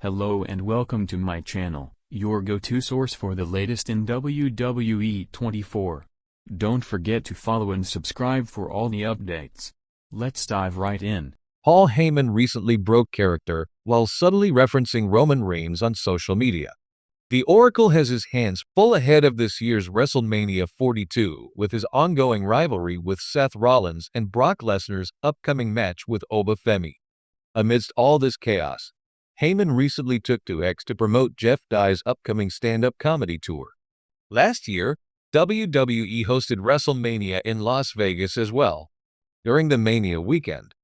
Hello and welcome to my channel, your go-to source for the latest in WWE 24. Don't forget to follow and subscribe for all the updates. Let's dive right in. Paul Heyman recently broke character while subtly referencing Roman Reigns on social media. The Oracle has his hands full ahead of this year's WrestleMania 42 with his ongoing rivalry with Seth Rollins and Brock Lesnar's upcoming match with Oba Femi. Amidst all this chaos, Heyman recently took to X to promote Jeff Dye's upcoming stand-up comedy tour. Last year, WWE hosted WrestleMania in Las Vegas as well. During the Mania weekend,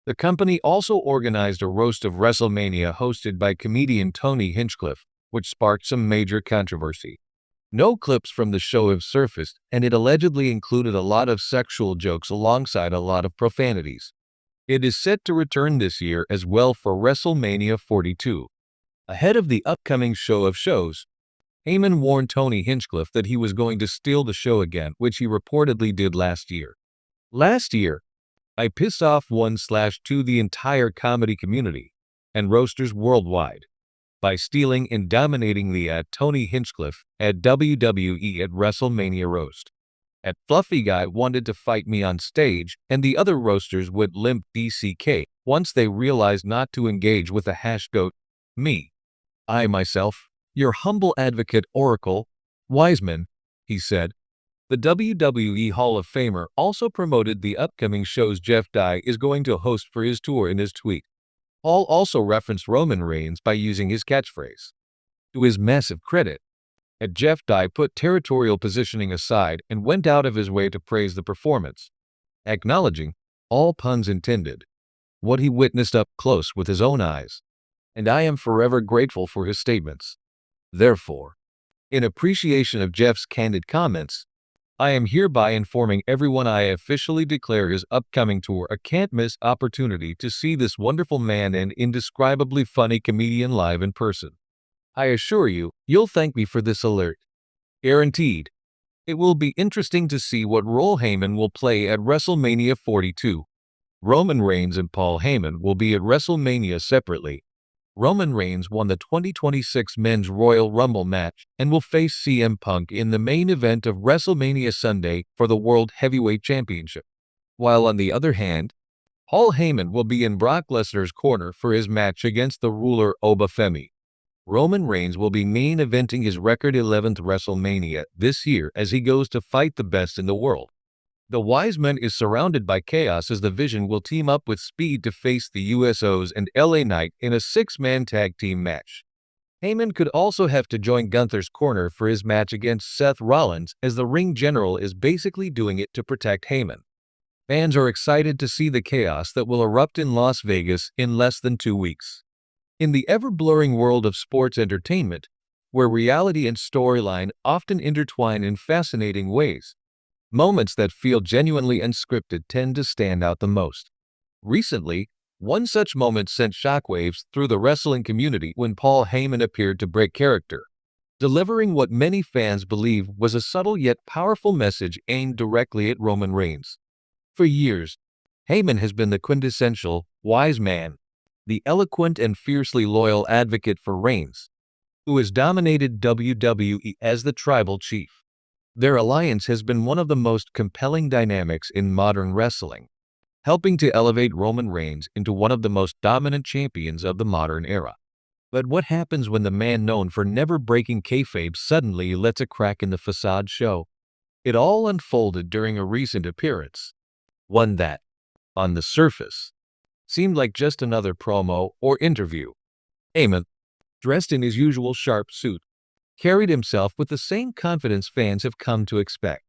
the company also organized a roast of WrestleMania hosted by comedian Tony Hinchcliffe, which sparked some major controversy. No clips from the show have surfaced, and it allegedly included a lot of sexual jokes alongside a lot of profanities. It is set to return this year as well for WrestleMania 42. Ahead of the upcoming show of shows, Heyman warned Tony Hinchcliffe that he was going to steal the show again, which he reportedly did last year. Last year, I pissed off 1/2 the entire comedy community and roasters worldwide by stealing and dominating the Tony Hinchcliffe at WWE at WrestleMania Roast. At Fluffy Guy wanted to fight me on stage, and the other roasters would limp DCK once they realized not to engage with the #GOAT, me. I myself, your humble advocate Oracle, Wiseman, he said. The WWE Hall of Famer also promoted the upcoming shows Jeff Dye is going to host for his tour in his tweet. Hall also referenced Roman Reigns by using his catchphrase. To his massive credit, Jeff Dye put territorial positioning aside and went out of his way to praise the performance, acknowledging, all puns intended, what he witnessed up close with his own eyes. And I am forever grateful for his statements. Therefore, in appreciation of Jeff's candid comments, I am hereby informing everyone I officially declare his upcoming tour a can't-miss opportunity to see this wonderful man and indescribably funny comedian live in person. I assure you, you'll thank me for this alert. Guaranteed. It will be interesting to see what role Heyman will play at WrestleMania 42. Roman Reigns and Paul Heyman will be at WrestleMania separately. Roman Reigns won the 2026 Men's Royal Rumble match and will face CM Punk in the main event of WrestleMania Sunday for the World Heavyweight Championship. While on the other hand, Paul Heyman will be in Brock Lesnar's corner for his match against the ruler Oba Femi. Roman Reigns will be main eventing his record 11th WrestleMania this year as he goes to fight the best in the world. The wise man is surrounded by chaos as the Vision will team up with Speed to face the USOs and LA Knight in a 6-man tag team match. Heyman could also have to join Gunther's corner for his match against Seth Rollins as the ring general is basically doing it to protect Heyman. Fans are excited to see the chaos that will erupt in Las Vegas in less than 2 weeks. In the ever-blurring world of sports entertainment, where reality and storyline often intertwine in fascinating ways, moments that feel genuinely unscripted tend to stand out the most. Recently, one such moment sent shockwaves through the wrestling community when Paul Heyman appeared to break character, delivering what many fans believe was a subtle yet powerful message aimed directly at Roman Reigns. For years, Heyman has been the quintessential wise man, the eloquent and fiercely loyal advocate for Reigns, who has dominated WWE as the tribal chief. Their alliance has been one of the most compelling dynamics in modern wrestling, helping to elevate Roman Reigns into one of the most dominant champions of the modern era. But what happens when the man known for never breaking kayfabe suddenly lets a crack in the facade show? It all unfolded during a recent appearance, one that, on the surface, seemed like just another promo or interview. Heyman, dressed in his usual sharp suit, carried himself with the same confidence fans have come to expect.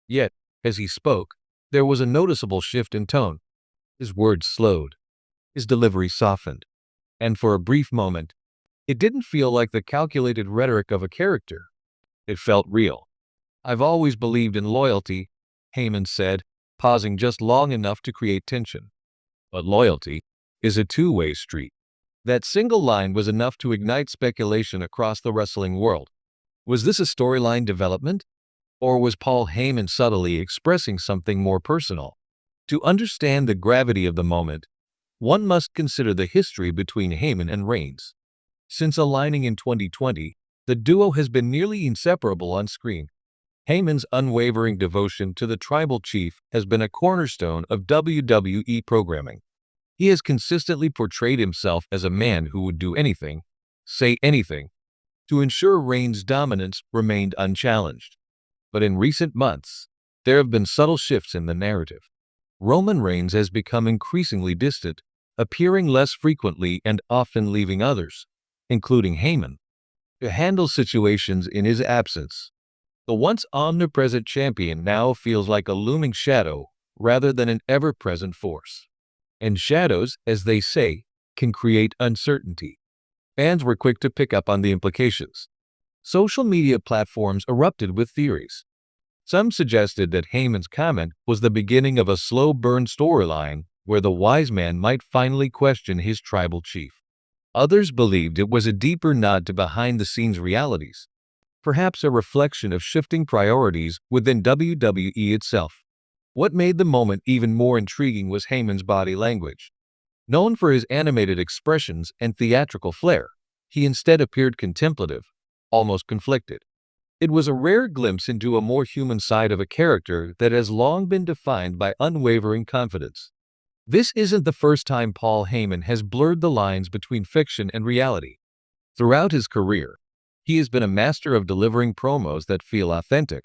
Yet, as he spoke, there was a noticeable shift in tone. His words slowed, his delivery softened, and for a brief moment, it didn't feel like the calculated rhetoric of a character. It felt real. I've always believed in loyalty, Heyman said, pausing just long enough to create tension. But loyalty is a two-way street. That single line was enough to ignite speculation across the wrestling world. Was this a storyline development? Or was Paul Heyman subtly expressing something more personal? To understand the gravity of the moment, one must consider the history between Heyman and Reigns. Since aligning in 2020, the duo has been nearly inseparable on screen. Heyman's unwavering devotion to the tribal chief has been a cornerstone of WWE programming. He has consistently portrayed himself as a man who would do anything, say anything, to ensure Reigns' dominance remained unchallenged. But in recent months, there have been subtle shifts in the narrative. Roman Reigns has become increasingly distant, appearing less frequently and often leaving others, including Heyman, to handle situations in his absence. The once omnipresent champion now feels like a looming shadow rather than an ever-present force. And shadows, as they say, can create uncertainty. Fans were quick to pick up on the implications. Social media platforms erupted with theories. Some suggested that Heyman's comment was the beginning of a slow-burn storyline where the wise man might finally question his tribal chief. Others believed it was a deeper nod to behind-the-scenes realities, perhaps a reflection of shifting priorities within WWE itself. What made the moment even more intriguing was Heyman's body language. Known for his animated expressions and theatrical flair, he instead appeared contemplative, almost conflicted. It was a rare glimpse into a more human side of a character that has long been defined by unwavering confidence. This isn't the first time Paul Heyman has blurred the lines between fiction and reality. Throughout his career, he has been a master of delivering promos that feel authentic,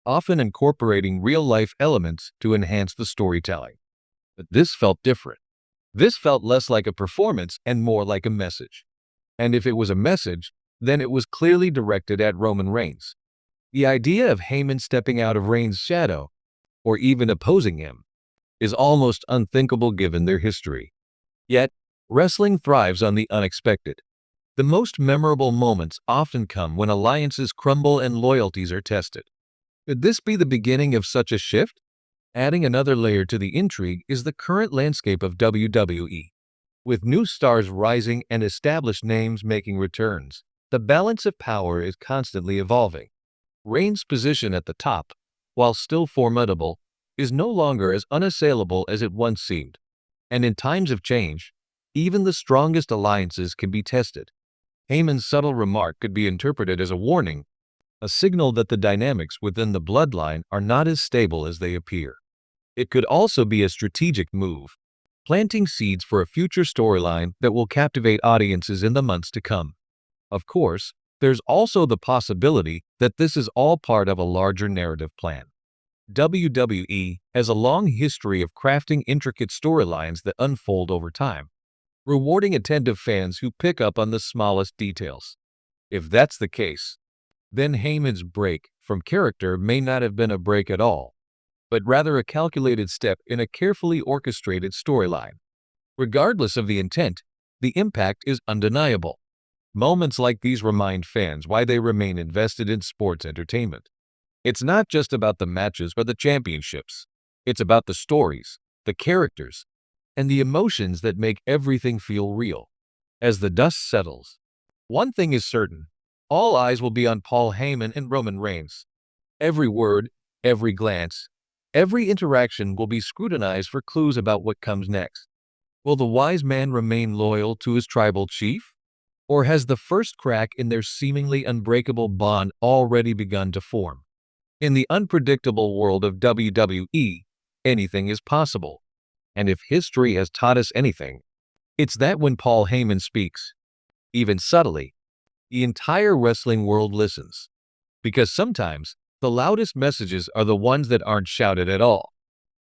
often incorporating real-life elements to enhance the storytelling. But this felt different. This felt less like a performance and more like a message. And if it was a message, then it was clearly directed at Roman Reigns. The idea of Heyman stepping out of Reigns' shadow, or even opposing him, is almost unthinkable given their history. Yet, wrestling thrives on the unexpected. The most memorable moments often come when alliances crumble and loyalties are tested. Could this be the beginning of such a shift? Adding another layer to the intrigue is the current landscape of WWE. With new stars rising and established names making returns, the balance of power is constantly evolving. Reigns' position at the top, while still formidable, is no longer as unassailable as it once seemed. And in times of change, even the strongest alliances can be tested. Heyman's subtle remark could be interpreted as a warning, a signal that the dynamics within the bloodline are not as stable as they appear. It could also be a strategic move, planting seeds for a future storyline that will captivate audiences in the months to come. Of course, there's also the possibility that this is all part of a larger narrative plan. WWE has a long history of crafting intricate storylines that unfold over time, rewarding attentive fans who pick up on the smallest details. If that's the case, then Heyman's break from character may not have been a break at all, but rather a calculated step in a carefully orchestrated storyline. Regardless of the intent, the impact is undeniable. Moments like these remind fans why they remain invested in sports entertainment. It's not just about the matches or the championships. It's about the stories, the characters, and the emotions that make everything feel real. As the dust settles, one thing is certain: all eyes will be on Paul Heyman and Roman Reigns. Every word, every glance, every interaction will be scrutinized for clues about what comes next. Will the wise man remain loyal to his tribal chief? Or has the first crack in their seemingly unbreakable bond already begun to form? In the unpredictable world of WWE, anything is possible. And if history has taught us anything, it's that when Paul Heyman speaks, even subtly, the entire wrestling world listens. Because sometimes, the loudest messages are the ones that aren't shouted at all.